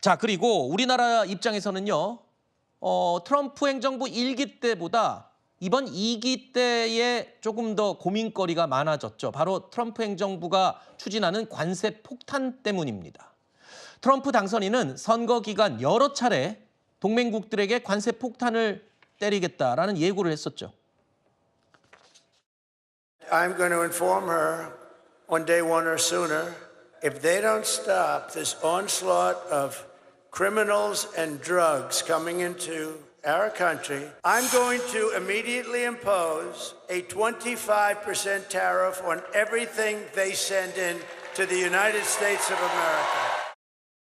자, 그리고 우리나라 입장에서는요. 트럼프 행정부 1기 때보다 이번 2기 때에 조금 더 고민거리가 많아졌죠. 바로 트럼프 행정부가 추진하는 관세 폭탄 때문입니다. 트럼프 당선인은 선거 기간 여러 차례 동맹국들에게 관세 폭탄을 때리겠다라는 예고를 했었죠. I'm going to inform her on day one or sooner, if they don't stop this onslaught of criminals and drugs coming into our country, I'm going to immediately impose a 25% tariff on everything they send in to the United States of America.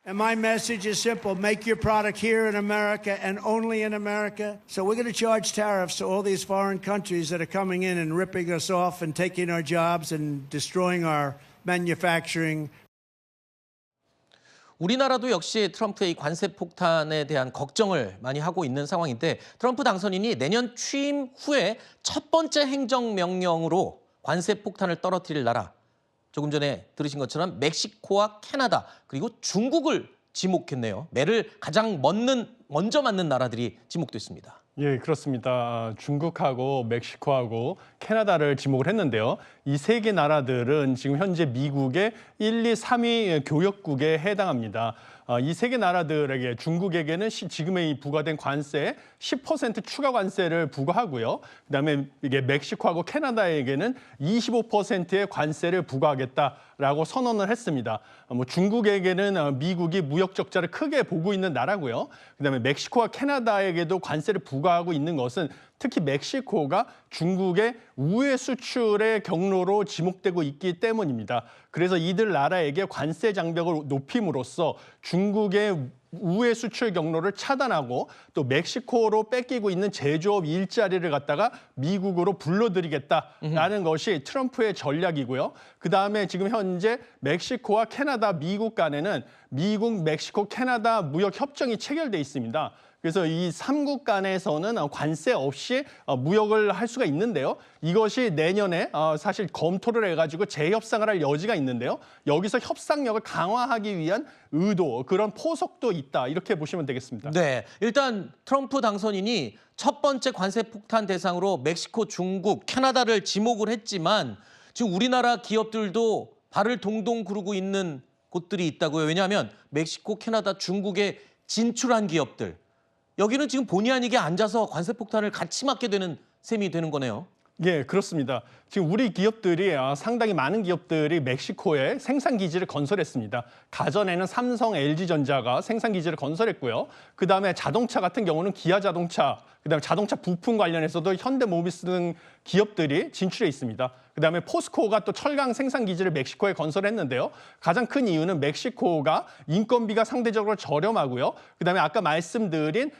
And my message is simple. Make your product here in America and only in America. So we're going to charge tariffs to all these foreign countries that are coming in and ripping us off and taking our jobs and destroying our manufacturing. 우리나라도 역시 트럼프의 이 관세 폭탄에 대한 걱정을 많이 하고 있는 상황인데 트럼프 당선인이 내년 취임 후에 첫 번째 행정명령으로 관세 폭탄을 떨어뜨릴 나라, 조금 전에 들으신 것처럼 멕시코와 캐나다 그리고 중국을 지목했네요. 매를 가장 먼저 맞는 나라들이 지목됐습니다. 예, 그렇습니다. 중국하고 멕시코하고 캐나다를 지목을 했는데요. 이 세 개 나라들은 지금 현재 미국의 1, 2, 3위 교역국에 해당합니다. 이 세 개 나라들에게 중국에게는 지금의 부과된 관세 10% 추가 관세를 부과하고요. 그다음에 이게 멕시코하고 캐나다에게는 25%의 관세를 부과하겠다라고 선언을 했습니다. 중국에게는 미국이 무역 적자를 크게 보고 있는 나라고요. 그다음에 멕시코와 캐나다에게도 관세를 부과하고 있는 것은 특히 멕시코가 중국의 우회 수출의 경로로 지목되고 있기 때문입니다. 그래서 이들 나라에게 관세 장벽을 높임으로써 중국의 우회 수출 경로를 차단하고 또 멕시코로 뺏기고 있는 제조업 일자리를 갖다가 미국으로 불러들이겠다라는 것이 트럼프의 전략이고요. 그다음에 지금 현재 멕시코와 캐나다, 미국 간에는 미국, 멕시코, 캐나다 무역 협정이 체결돼 있습니다. 그래서 이 3국 간에서는 관세 없이 무역을 할 수가 있는데요. 이것이 내년에 사실 검토를 해가지고 재협상을 할 여지가 있는데요. 여기서 협상력을 강화하기 위한 의도, 그런 포석도 있다. 이렇게 보시면 되겠습니다. 네, 일단 트럼프 당선인이 첫 번째 관세 폭탄 대상으로 멕시코, 중국, 캐나다를 지목을 했지만 지금 우리나라 기업들도 발을 동동 구르고 있는 곳들이 있다고요. 왜냐하면 멕시코, 캐나다, 중국에 진출한 기업들. 여기는 지금 본의 아니게 앉아서 관세 폭탄을 같이 맞게 되는 셈이 되는 거네요. 예, 그렇습니다. 지금 우리 기업들이 상당히 많은 기업들이 멕시코에 생산 기지를 건설했습니다. 가전에는 삼성, LG전자가 생산 기지를 건설했고요. 그다음에 자동차 같은 경우는 기아 자동차, 그다음에 자동차 부품 관련해서도 현대모비스 등 기업들이 진출해 있습니다. 그다음에 포스코가 또 철강 생산 기지를 멕시코에 건설했는데요. 가장 큰 이유는 멕시코가 인건비가 상대적으로 저렴하고요. 그다음에 아까 말씀드린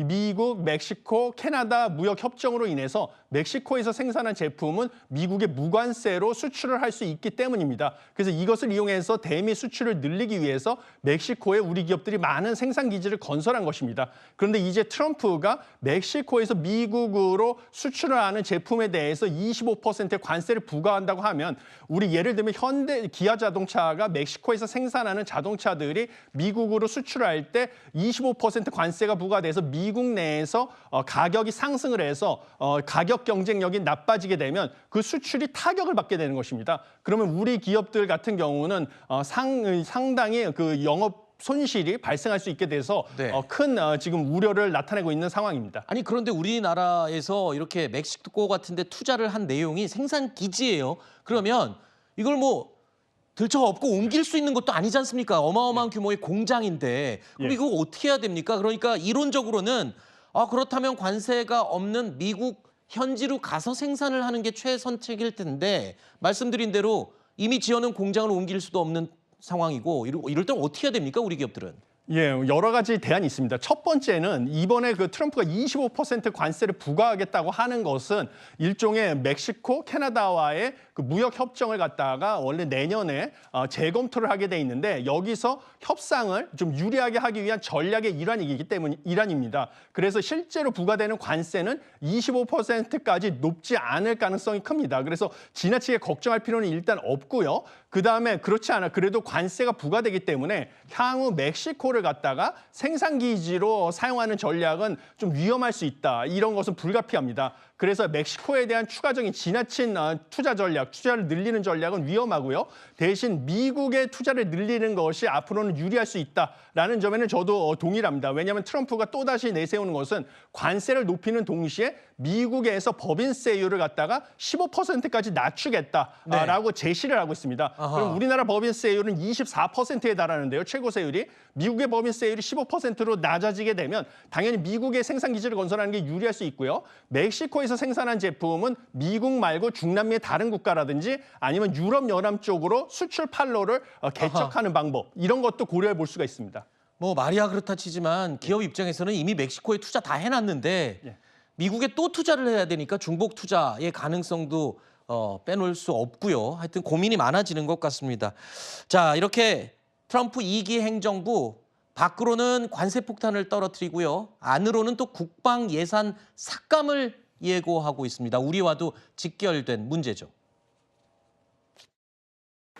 미국, 멕시코, 캐나다 무역 협정으로 인해서 멕시코에서 생산한 제품은 미국의 무관세로 수출을 할 수 있기 때문입니다. 그래서 이것을 이용해서 대미 수출을 늘리기 위해서 멕시코에 우리 기업들이 많은 생산 기지를 건설한 것입니다. 그런데 이제 트럼프가 멕시코에서 미국으로 수출을 하는 제품에 대해서 25%의 관세를 부과한다고 하면 우리 예를 들면 현대 기아 자동차가 멕시코에서 생산하는 자동차들이 미국으로 수출할 때 25% 관세가 부과돼서 미국 내에서 가격이 상승을 해서 가격 경쟁력이 나빠지게 되면 그 수출이 타격을 받게 되는 것입니다. 그러면 우리 기업들 같은 경우는 상당히 그 영업 손실이 발생할 수 있게 돼서 네. 큰 지금 우려를 나타내고 있는 상황입니다. 아니 그런데 우리나라에서 이렇게 멕시코 같은 데 투자를 한 내용이 생산 기지예요. 그러면 이걸 뭐 들쳐업고 옮길 수 있는 것도 아니지 않습니까? 어마어마한 규모의 공장인데 그럼 예. 이거 어떻게 해야 됩니까? 그러니까 이론적으로는 그렇다면 관세가 없는 미국 현지로 가서 생산을 하는 게 최선책일 텐데 말씀드린 대로 이미 지어놓은 공장을 옮길 수도 없는 상황이고 이럴 때는 어떻게 해야 됩니까? 우리 기업들은. 예, 여러 가지 대안이 있습니다. 첫 번째는 이번에 그 트럼프가 25% 관세를 부과하겠다고 하는 것은 일종의 멕시코, 캐나다와의 그 무역 협정을 갖다가 원래 내년에 재검토를 하게 돼 있는데 여기서 협상을 좀 유리하게 하기 위한 전략의 일환입니다. 그래서 실제로 부과되는 관세는 25%까지 높지 않을 가능성이 큽니다. 그래서 지나치게 걱정할 필요는 일단 없고요. 그다음에 그렇지 않아 그래도 관세가 부과되기 때문에 향후 멕시코를 갖다가 생산 기지로 사용하는 전략은 좀 위험할 수 있다. 이런 것은 불가피합니다. 그래서 멕시코에 대한 추가적인 지나친 투자 전략, 투자를 늘리는 전략은 위험하고요. 대신 미국의 투자를 늘리는 것이 앞으로는 유리할 수 있다라는 점에는 저도 동일합니다. 왜냐하면 트럼프가 또다시 내세우는 것은 관세를 높이는 동시에 미국에서 법인세율을 갖다가 15%까지 낮추겠다라고 제시를 하고 있습니다. 아하. 그럼 우리나라 법인세율은 24%에 달하는데요. 최고세율이. 미국의 법인세율이 15%로 낮아지게 되면 당연히 미국의 생산기지를 건설하는 게 유리할 수 있고요. 멕시코에서 생산한 제품은 미국 말고 중남미의 다른 국가라든지 아니면 유럽 연합 쪽으로 수출 판로를 개척하는 방법 이런 것도 고려해 볼 수가 있습니다. 뭐 말이야 그렇다 치지만 기업 입장에서는 이미 멕시코에 투자 다 해놨는데 예. 미국에 또 투자를 해야 되니까 중복 투자의 가능성도 빼놓을 수 없고요. 하여튼 고민이 많아지는 것 같습니다. 자, 이렇게 트럼프 2기 행정부 밖으로는 관세 폭탄을 떨어뜨리고요. 안으로는 또 국방 예산 삭감을 예고하고 있습니다. 우리와도 직결된 문제죠.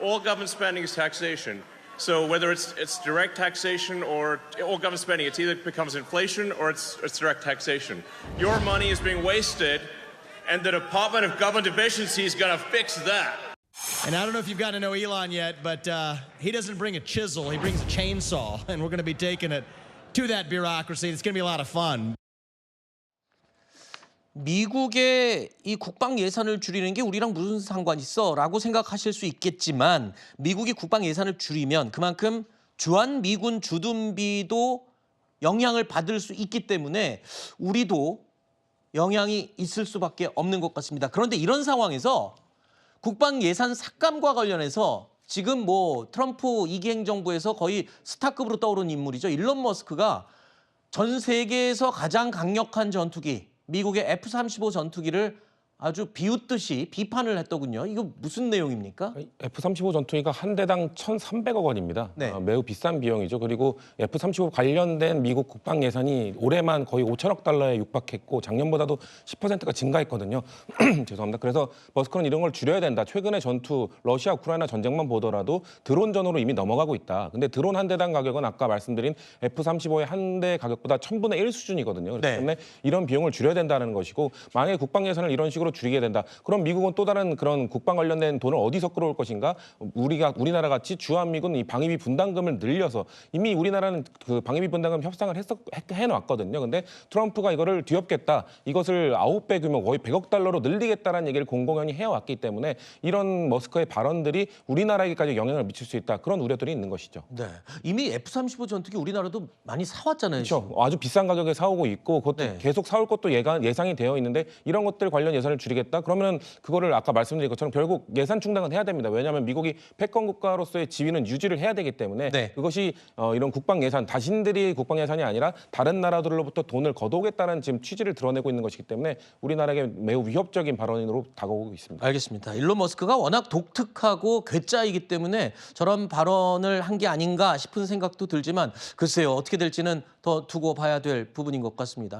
All government spending is taxation. So whether it's direct taxation or all government spending, it either becomes inflation or it's direct taxation. Your money is being wasted, and the Department of Government Efficiency is going to fix that. And I don't know if you've gotten to know Elon yet, but he doesn't bring a chisel, he brings a chainsaw, and we're going to be taking it to that bureaucracy. It's going to be a lot of fun. 미국의 이 국방 예산을 줄이는 게 우리랑 무슨 상관 있어라고 생각하실 수 있겠지만 미국이 국방 예산을 줄이면 그만큼 주한 미군 주둔비도 영향을 받을 수 있기 때문에 우리도 영향이 있을 수밖에 없는 것 같습니다. 그런데 이런 상황에서 국방 예산 삭감과 관련해서 지금 뭐 트럼프 2기 행정부에서 거의 스타급으로 떠오른 인물이죠. 일론 머스크가 전 세계에서 가장 강력한 전투기 미국의 F-35 전투기를 아주 비웃듯이 비판을 했더군요. 이거 무슨 내용입니까? F-35 전투기가 한 대당 1,300억 원입니다. 네. 매우 비싼 비용이죠. 그리고 F-35 관련된 미국 국방 예산이 올해만 거의 5천억 달러에 육박했고 작년보다도 10%가 증가했거든요. 죄송합니다. 그래서 머스크는 이런 걸 줄여야 된다. 최근에 전투, 러시아 우크라이나 전쟁만 보더라도 드론전으로 이미 넘어가고 있다. 근데 드론 한 대당 가격은 아까 말씀드린 F-35의 한 대 가격보다 1000분의 1 수준이거든요. 그렇기 네. 때문에 이런 비용을 줄여야 된다는 것이고 만약에 국방 예산을 이런 식으로 줄이게 된다. 그럼 미국은 또 다른 그런 국방 관련된 돈을 어디서 끌어올 것인가? 우리나라 같이 주한미군 이 방위비 분담금을 늘려서 이미 우리나라는 그 방위비 분담금 협상을 해놨거든요. 근데 트럼프가 이거를 뒤엎겠다. 이것을 9배 규모 거의 100억 달러로 늘리겠다라는 얘기를 공공연히 해왔기 때문에 이런 머스크의 발언들이 우리나라에게까지 영향을 미칠 수 있다. 그런 우려들이 있는 것이죠. 네, 이미 F-35 전투기 우리나라도 많이 사왔잖아요. 그렇죠. 아주 비싼 가격에 사오고 있고 그것도 네. 계속 사올 것도 예상이 되어 있는데 이런 것들 관련 예산을 줄이겠다? 그러면 그거를 아까 말씀드린 것처럼 결국 예산 충당은 해야 됩니다. 왜냐하면 미국이 패권 국가로서의 지위는 유지를 해야 되기 때문에 네. 그것이 이런 국방 예산, 자신들이 국방 예산이 아니라 다른 나라들로부터 돈을 걷어오겠다는 지금 취지를 드러내고 있는 것이기 때문에 우리나라에게 매우 위협적인 발언으로 다가오고 있습니다. 알겠습니다. 일론 머스크가 워낙 독특하고 괴짜이기 때문에 저런 발언을 한 게 아닌가 싶은 생각도 들지만 글쎄요. 어떻게 될지는 더 두고 봐야 될 부분인 것 같습니다.